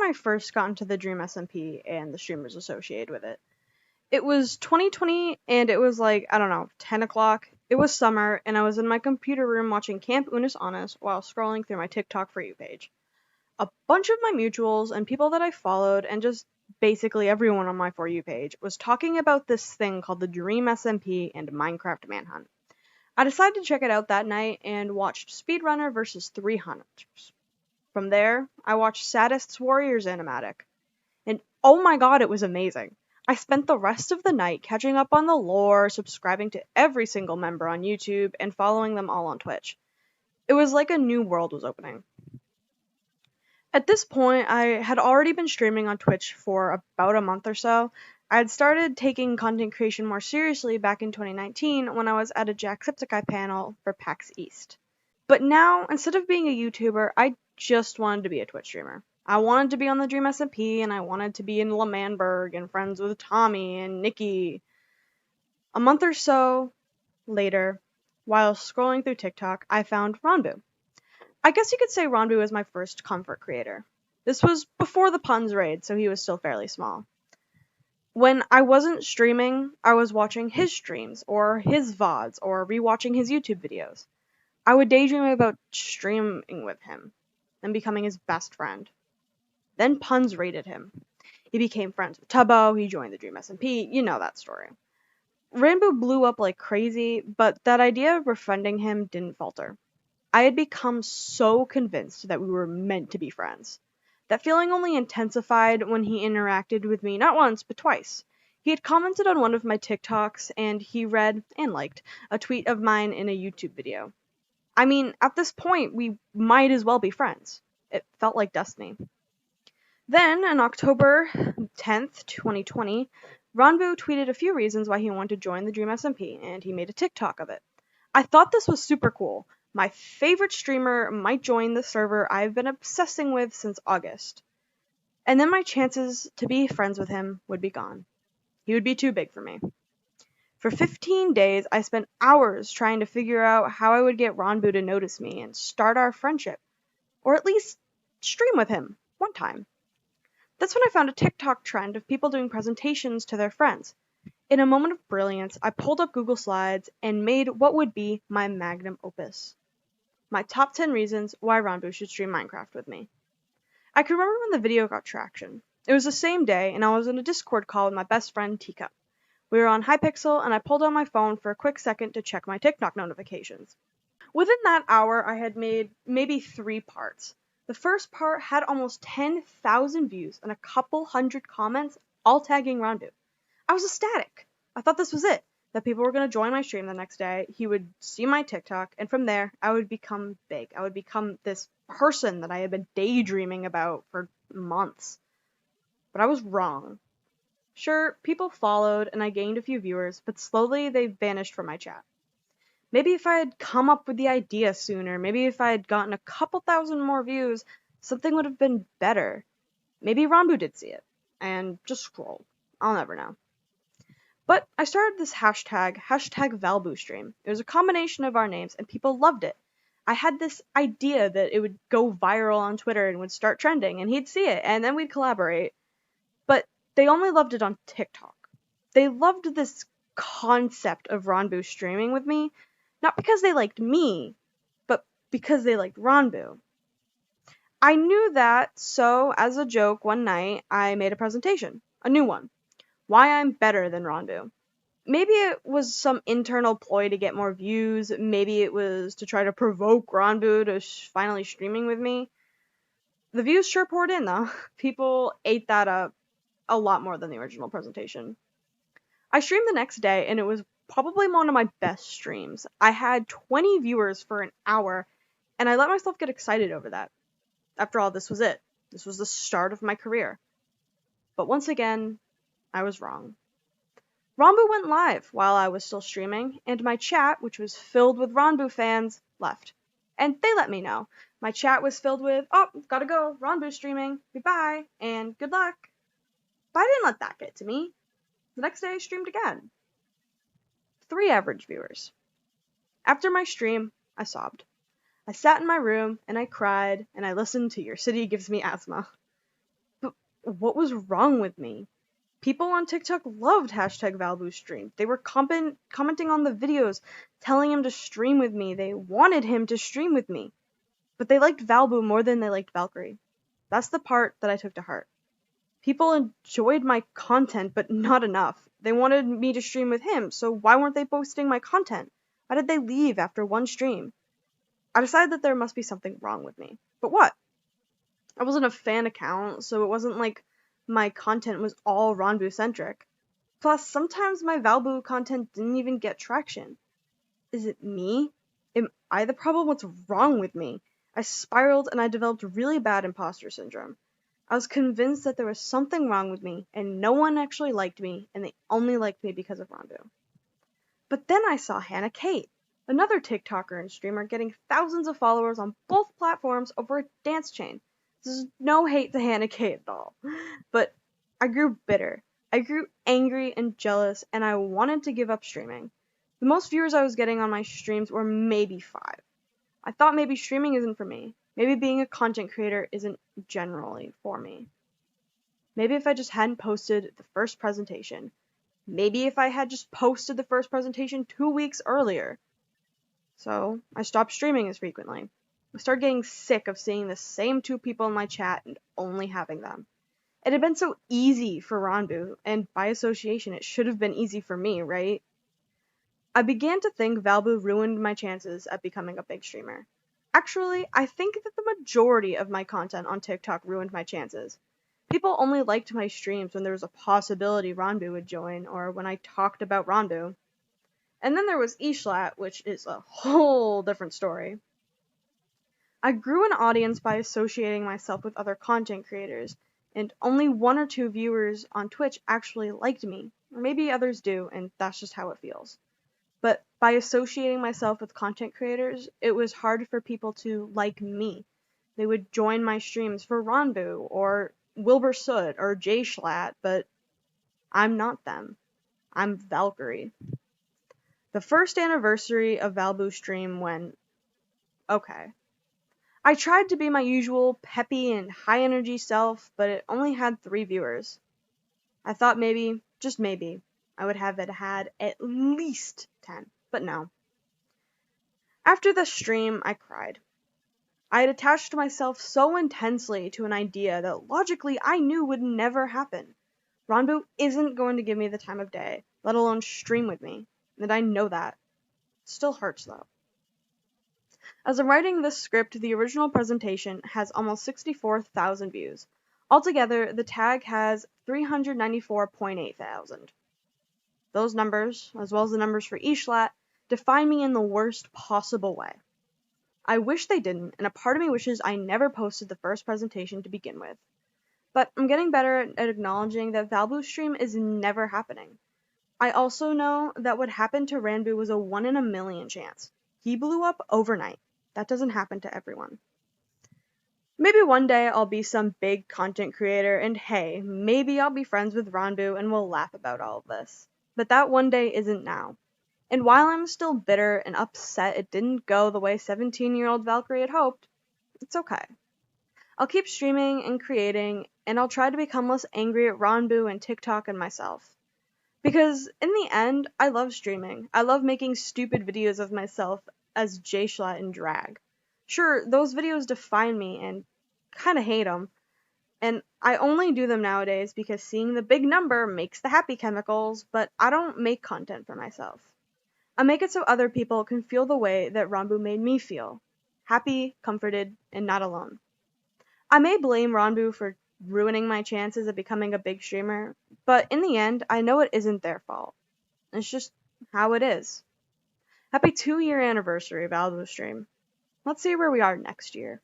I first got into the Dream SMP and the streamers associated with it. It was 2020 and it was like, I don't know, 10 o'clock. It was summer and I was in my computer room watching Camp Unis Honest while scrolling through my TikTok For You page. A bunch of my mutuals and people that I followed and just basically everyone on my For You page was talking about this thing called the Dream SMP and Minecraft Manhunt. I decided to check it out that night and watched Speedrunner versus 3 Hunters. From there, I watched Saddest's Warriors animatic. And oh my god, it was amazing. I spent the rest of the night catching up on the lore, subscribing to every single member on YouTube, and following them all on Twitch. It was like a new world was opening. At this point, I had already been streaming on Twitch for about a month or so. I had started taking content creation more seriously back in 2019 when I was at a Jacksepticeye panel for PAX East. But now, instead of being a YouTuber, I just wanted to be a Twitch streamer. I wanted to be on the Dream SMP, and I wanted to be in L'Manberg and friends with Tommy and Nikki. A month or so later, while scrolling through TikTok, I found Ranboo. I guess you could say Ranboo was my first comfort creator. This was before the puns raid, so he was still fairly small. When I wasn't streaming, I was watching his streams, or his VODs, or rewatching his YouTube videos. I would daydream about streaming with him and becoming his best friend. Then puns raided him. He became friends with Tubbo, he joined the Dream SMP, you know that story. Ranboo blew up like crazy, but that idea of befriending him didn't falter. I had become so convinced that we were meant to be friends. That feeling only intensified when he interacted with me not once, but twice. He had commented on one of my TikToks, and he read, and liked, a tweet of mine in a YouTube video. I mean, at this point, we might as well be friends. It felt like destiny. Then, on October 10th, 2020, Ranboo tweeted a few reasons why he wanted to join the Dream SMP, and he made a TikTok of it. I thought this was super cool. My favorite streamer might join the server I've been obsessing with since August. And then my chances to be friends with him would be gone. He would be too big for me. For 15 days, I spent hours trying to figure out how I would get Ranboo to notice me and start our friendship. Or at least stream with him, one time. That's when I found a TikTok trend of people doing presentations to their friends. In a moment of brilliance, I pulled up Google Slides and made what would be my magnum opus. My top 10 reasons why Ranboo should stream Minecraft with me. I can remember when the video got traction. It was the same day, and I was in a Discord call with my best friend Teacup. We were on Hypixel, and I pulled out my phone for a quick second to check my TikTok notifications. Within that hour, I had made maybe 3 parts. The first part had almost 10,000 views and a couple hundred comments, all tagging Ranboo. I was ecstatic. I thought this was it, that people were going to join my stream the next day, he would see my TikTok, and from there, I would become big. I would become this person that I had been daydreaming about for months. But I was wrong. Sure, people followed, and I gained a few viewers, but slowly they vanished from my chat. Maybe if I had come up with the idea sooner, maybe if I had gotten a couple thousand more views, something would have been better. Maybe Ranboo did see it, and just scrolled. I'll never know. But I started this hashtag Valboo stream. It was a combination of our names, and people loved it. I had this idea that it would go viral on Twitter and would start trending, and he'd see it, and then we'd collaborate. But they only loved it on TikTok. They loved this concept of Ranboo streaming with me, not because they liked me, but because they liked Ranboo. I knew that, so as a joke one night, I made a presentation, a new one. Why I'm better than Ranboo. Maybe it was some internal ploy to get more views, maybe it was to try to provoke Ranboo to finally streaming with me. The views sure poured in though. People ate that up a lot more than the original presentation. I streamed the next day and it was probably one of my best streams. I had 20 viewers for an hour and I let myself get excited over that. After all, this was it. This was the start of my career. But once again, I was wrong. Ranboo went live while I was still streaming, and my chat, which was filled with Ranboo fans, left. And they let me know. My chat was filled with, oh, gotta go, Ranboo streaming, goodbye, and good luck. But I didn't let that get to me. The next day I streamed again. 3 average viewers. After my stream, I sobbed. I sat in my room, and I cried, and I listened to Your City Gives Me Asthma. what was wrong with me? People on TikTok loved hashtag Valboo stream. They were commenting on the videos, telling him to stream with me. They wanted him to stream with me. But they liked Valboo more than they liked Valkyrie. That's the part that I took to heart. People enjoyed my content, but not enough. They wanted me to stream with him, so why weren't they posting my content? Why did they leave after one stream? I decided that there must be something wrong with me. But what? I wasn't a fan account, so it wasn't like my content was all Ranboo centric. Plus, sometimes my Valboo content didn't even get traction. Is it me? Am I the problem? What's wrong with me? I spiraled and I developed really bad imposter syndrome. I was convinced that there was something wrong with me and no one actually liked me and they only liked me because of Ranboo. But then I saw Hannah Kate, another TikToker and streamer getting thousands of followers on both platforms over a dance chain. This is no hate to Hannah Kate at all, but I grew bitter. I grew angry and jealous and I wanted to give up streaming. The most viewers I was getting on my streams were maybe 5. I thought maybe streaming isn't for me. Maybe being a content creator isn't generally for me. Maybe if I just hadn't posted the first presentation. Maybe if I had just posted the first presentation 2 weeks earlier. So I stopped streaming as frequently. I started getting sick of seeing the same 2 people in my chat and only having them. It had been so easy for Ranboo, and by association it should have been easy for me, right? I began to think Valboo ruined my chances at becoming a big streamer. Actually, I think that the majority of my content on TikTok ruined my chances. People only liked my streams when there was a possibility Ranboo would join, or when I talked about Ranboo. And then there was Ishlat, which is a whole different story. I grew an audience by associating myself with other content creators, and only 1 or 2 viewers on Twitch actually liked me, or maybe others do, and that's just how it feels. But by associating myself with content creators, it was hard for people to like me. They would join my streams for Ranboo, or Wilbur Soot, or Jay Schlatt, but I'm not them. I'm Valkyrie. The first anniversary of Valboo stream went okay. I tried to be my usual peppy and high energy self, but it only had 3 viewers. I thought maybe, just maybe, I would have it had at least 10, but no. After the stream, I cried. I had attached myself so intensely to an idea that logically I knew would never happen. Ranboo isn't going to give me the time of day, let alone stream with me, and I know that. It still hurts though. As I'm writing this script, the original presentation has almost 64,000 views. Altogether, the tag has 394.8 thousand. Those numbers, as well as the numbers for Ishlat, define me in the worst possible way. I wish they didn't, and a part of me wishes I never posted the first presentation to begin with. But I'm getting better at acknowledging that Valboo's stream is never happening. I also know that what happened to Ranboo was a 1 in a million chance. He blew up overnight. That doesn't happen to everyone. Maybe one day I'll be some big content creator, and hey, maybe I'll be friends with Ranboo and we'll laugh about all of this. But that one day isn't now. And while I'm still bitter and upset it didn't go the way 17-year-old Valkyrie had hoped, it's okay. I'll keep streaming and creating, and I'll try to become less angry at Ranboo and TikTok and myself. Because in the end, I love streaming. I love making stupid videos of myself as J-Schlatt in drag. Sure, those videos define me and kinda hate them. And I only do them nowadays because seeing the big number makes the happy chemicals, but I don't make content for myself. I make it so other people can feel the way that Ranboo made me feel. Happy, comforted, and not alone. I may blame Ranboo for ruining my chances of becoming a big streamer, but in the end, I know it isn't their fault. It's just how it is. Happy 2-year anniversary of Valboo stream. Let's see where we are next year.